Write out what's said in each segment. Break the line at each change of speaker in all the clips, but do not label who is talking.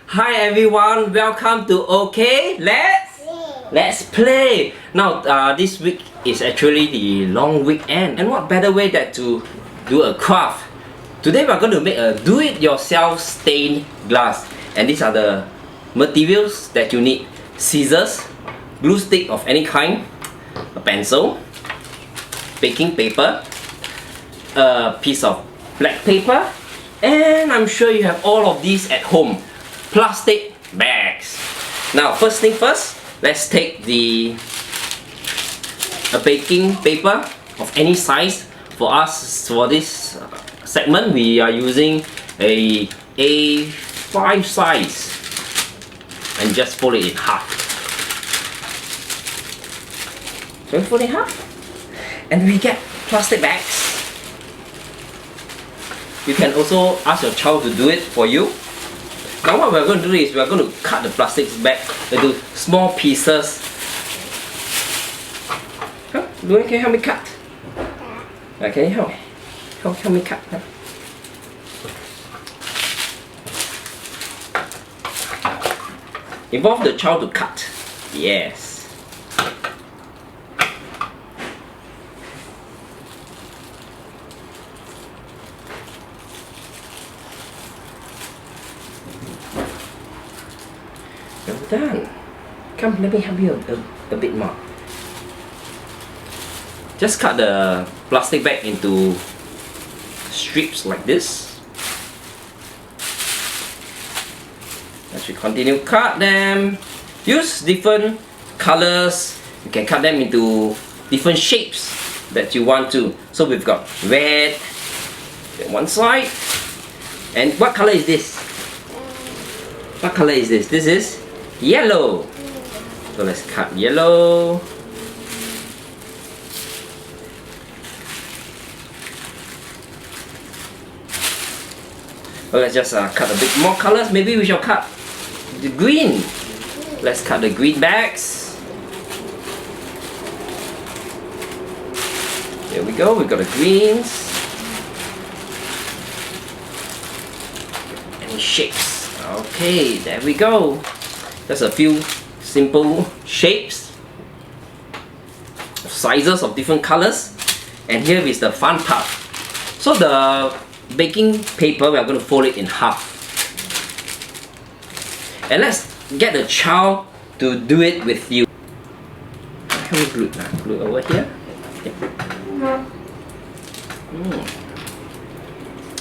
Hi everyone, welcome to OK. Let's play. Now this week is actually the long weekend, and what better way than to do a craft. Today we're going to make a do-it-yourself stained glass, and these are the materials that you need: scissors, glue stick of any kind, a pencil, baking paper, a piece of black paper, and I'm sure you have all of these at home. Plastic bags. Now first thing first, let's take a baking paper of any size. For us, for this segment, we are using a A5 size, and just fold it in half. So we fold it in half, and we get plastic bags. You can also ask your child to do it for you. Now what we're going to do is we're going to cut the plastic bag into small pieces. Huh? Luan, can you help me cut? Can you help me? Help me cut. Huh? Involve the child to cut. Yes. Well done. Come, let me help you a bit more. Just cut the plastic bag into strips like this. As we continue, cut them. Use different colors. You can cut them into different shapes that you want to. So we've got red on one side. And what color is this? What color is this? This is yellow. So let's cut yellow. Well, let's just cut a bit more colors. Maybe we shall cut the green. Let's cut the green bags. There we go. We got the greens. Any shapes? Okay, there we go. Just a few simple shapes, sizes of different colors, and here is the fun part. So the baking paper, we are going to fold it in half, and let's get the child to do it with you. Can we glue it? Glue it over here.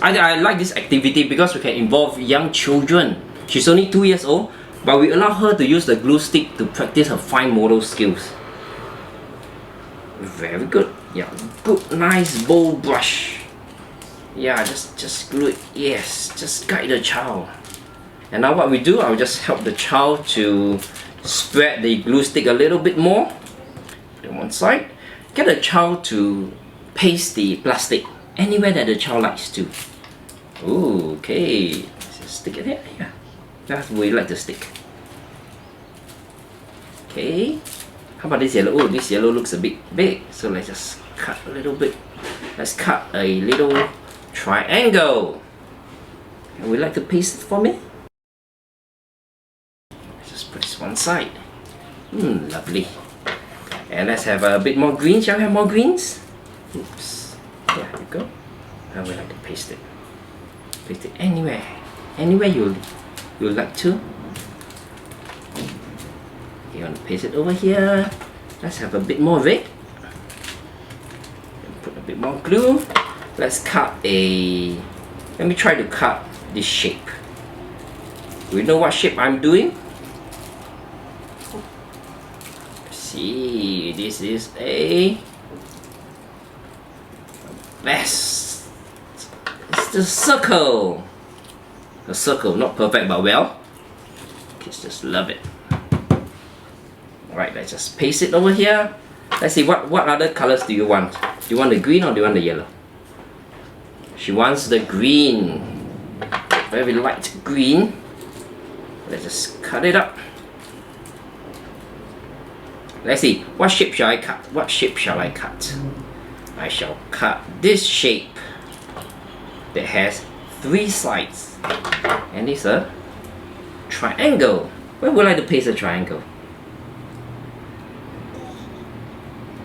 I like this activity because we can involve young children. She's only 2 years old, but we allow her to use the glue stick to practice her fine motor skills. Very good. Yeah, good, nice bold brush. Yeah, just glue it. Yes, just guide the child. And now what we do, I'll just help the child to spread the glue stick a little bit more. Put it on one side. Get the child to paste the plastic anywhere that the child likes to. Ooh, okay. Let's just stick it here. Yeah. That's where you like to stick. Okay. How about this yellow? Oh, this yellow looks a bit big. So let's just cut a little bit. Let's cut a little triangle. And would you like to paste it for me? Let's just put this one side. Lovely. And let's have a bit more green. Shall we have more greens? Oops. There you go. I would like to paste it. Paste it anywhere. Anywhere you like to. You want to paste it over here. Let's have a bit more of it. Put a bit more glue. Let's cut let me try to cut this shape. Do you know what shape I'm doing? See, this is a best. It's the circle. A circle, not perfect but well. Kids just love it. Alright, let's just paste it over here. Let's see, what other colors do you want? Do you want the green or do you want the yellow? She wants the green. Very light green. Let's just cut it up. Let's see, what shape shall I cut? What shape shall I cut? I shall cut this shape that has 3 sides, and it's a triangle. Where would I like to paste a triangle?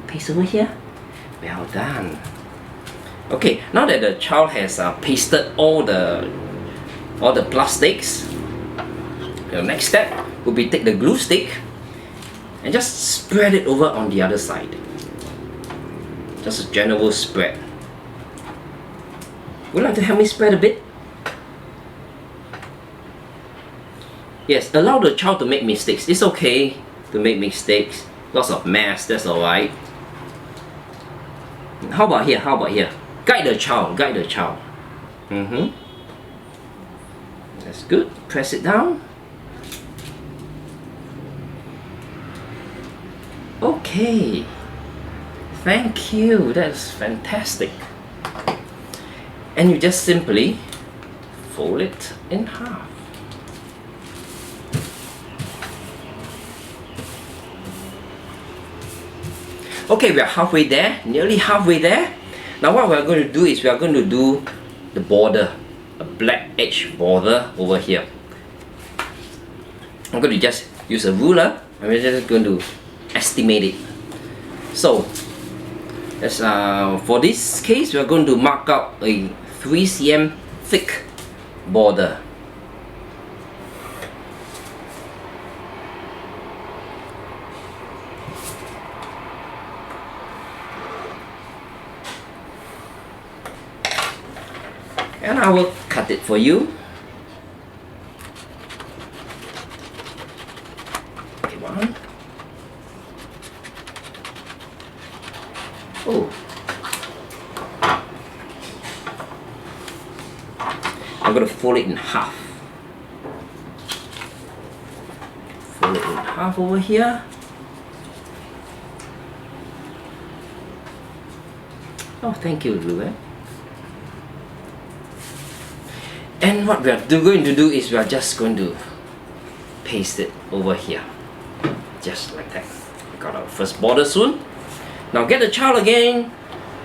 Paste over here. Well done. Okay, now that the child has pasted all the plastics, the next step will be take the glue stick and just spread it over on the other side. Just a general spread. Would you like to help me spread a bit? Yes, allow the child to make mistakes. It's okay to make mistakes. Lots of mess, that's alright. How about here? How about here? Guide the child, guide the child. That's good. Press it down. Okay. Thank you. That's fantastic. And you just simply fold it in half. Okay, we are halfway there, nearly halfway there. Now what we are going to do is we are going to do the border, a black edge border over here. I'm going to just use a ruler and we're just going to estimate it. So, for this case, we are going to mark out a 3 cm thick border. And I will cut it for you. Okay, one. Oh. I'm gonna fold it in half. Fold it in half over here. Oh, thank you, Ruben. And what we are going to do is we are just going to paste it over here. Just like that. We got our first border soon. Now get the child again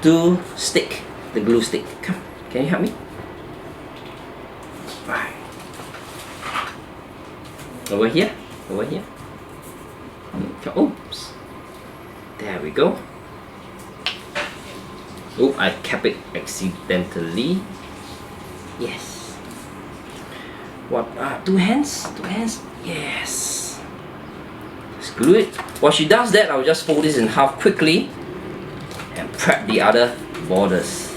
to stick the glue stick. Come, can you help me? Right. Over here, over here. Oops. There we go. Oh, I kept it accidentally. Yes. What? Two hands? Two hands? Yes. Just glue it. While she does that, I'll just fold this in half quickly and prep the other borders.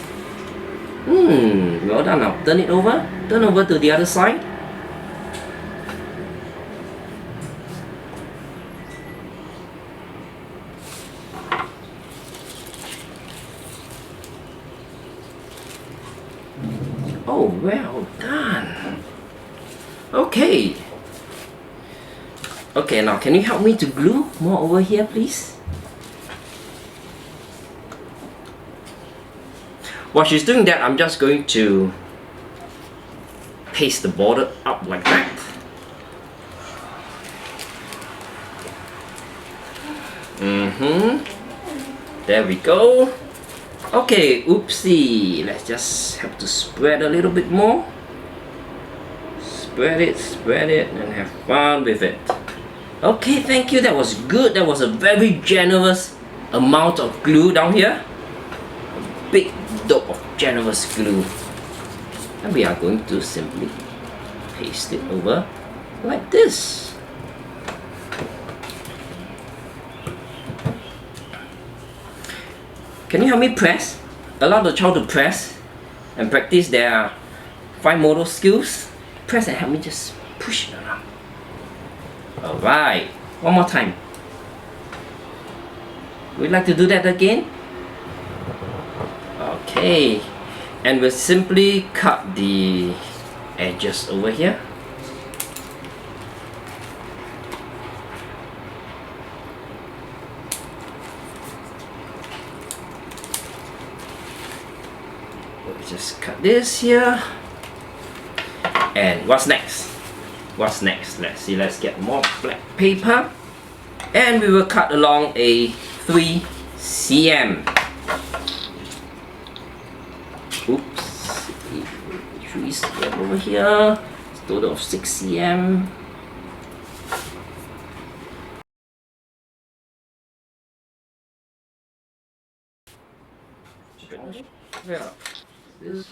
Well done. Now turn it over. Turn over to the other side. Oh, well done. Okay. Okay, now can you help me to glue more over here, please? While she's doing that, I'm just going to paste the border up like that. There we go. Okay, oopsie. Let's just have to spread a little bit more. Spread it, and have fun with it. Okay, thank you. That was good. That was a very generous amount of glue down here. A big dope of generous glue. And we are going to simply paste it over like this. Can you help me press? Allow the child to press and practice their fine motor skills. Press and help me just push it around. Alright, one more time. Would you like to do that again? Okay, and we'll simply cut the edges over here. We'll just cut this here. And what's next? What's next? Let's see, let's get more black paper. And we will cut along a 3 cm. Oops. 3 cm over here. It's a total of 6 cm. Yeah. This.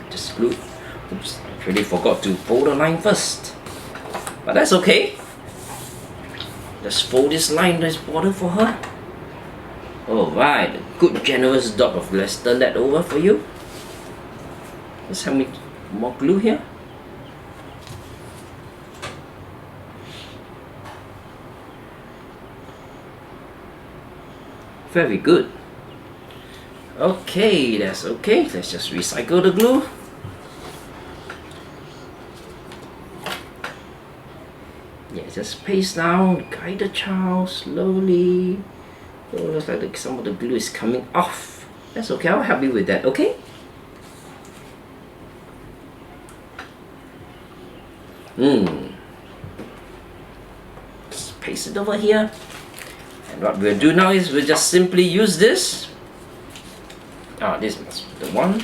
Just glue. Oops, I really forgot to fold the line first. But that's okay. Just fold this line, this border for her. Alright, a good generous dot of, let's turn that over for you. Let's have me more glue here. Very good. Okay, that's okay. Let's just recycle the glue. Yeah, just paste down, guide the child slowly. Oh, looks like some of the glue is coming off. That's okay, I'll help you with that, okay? Just paste it over here. And what we'll do now is we'll just simply use this. This is the one.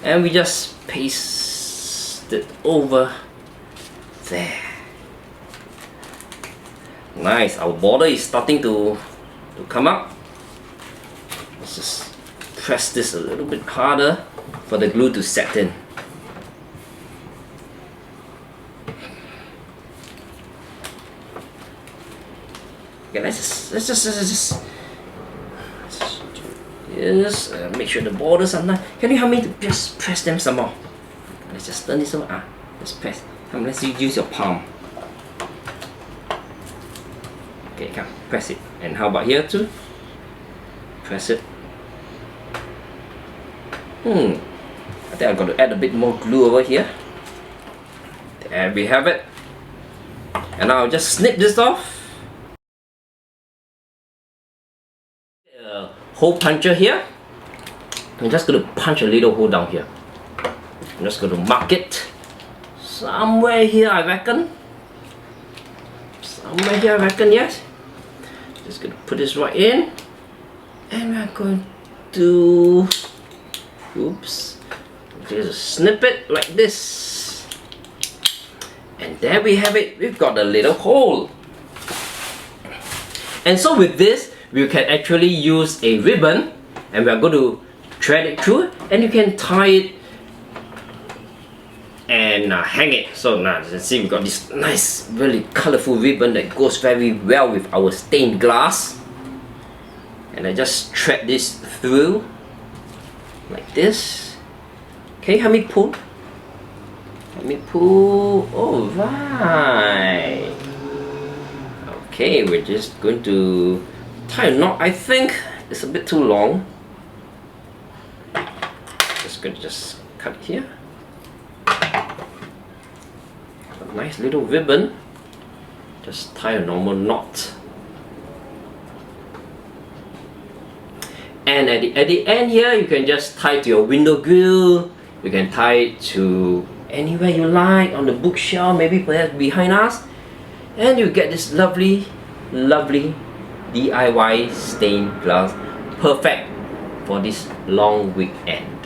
And we just paste it over there. Nice, our border is starting to come up. Let's just press this a little bit harder for the glue to set in. Okay, let's just yes, make sure the borders are nice. Can you help me to just press them some more? Let's just turn this over. Let's press. Come, let's use your palm. Okay, come, press it. And how about here too? Press it. I think I've got to add a bit more glue over here. There we have it. And now I'll just snip this off. Hole puncher here. I'm just going to punch a little hole down here. I'm just going to mark it somewhere here, I reckon. Somewhere here, I reckon, yes. Just going to put this right in. And we're going to, oops, just snip it like this. And there we have it. We've got a little hole. And so with this, we can actually use a ribbon, and we're going to thread it through, and you can tie it and hang it. So now you can see we've got this nice, really colorful ribbon that goes very well with our stained glass. And I just thread this through like this. Can you help me pull? Let me pull. All right. Okay, we're just going to tie a knot. I think it's a bit too long. Just going to just cut here. A nice little ribbon. Just tie a normal knot. And at the end here, you can just tie it to your window grill. You can tie it to anywhere you like, on the bookshelf, maybe perhaps behind us. And you get this lovely, lovely DIY stained glass, perfect for this long weekend.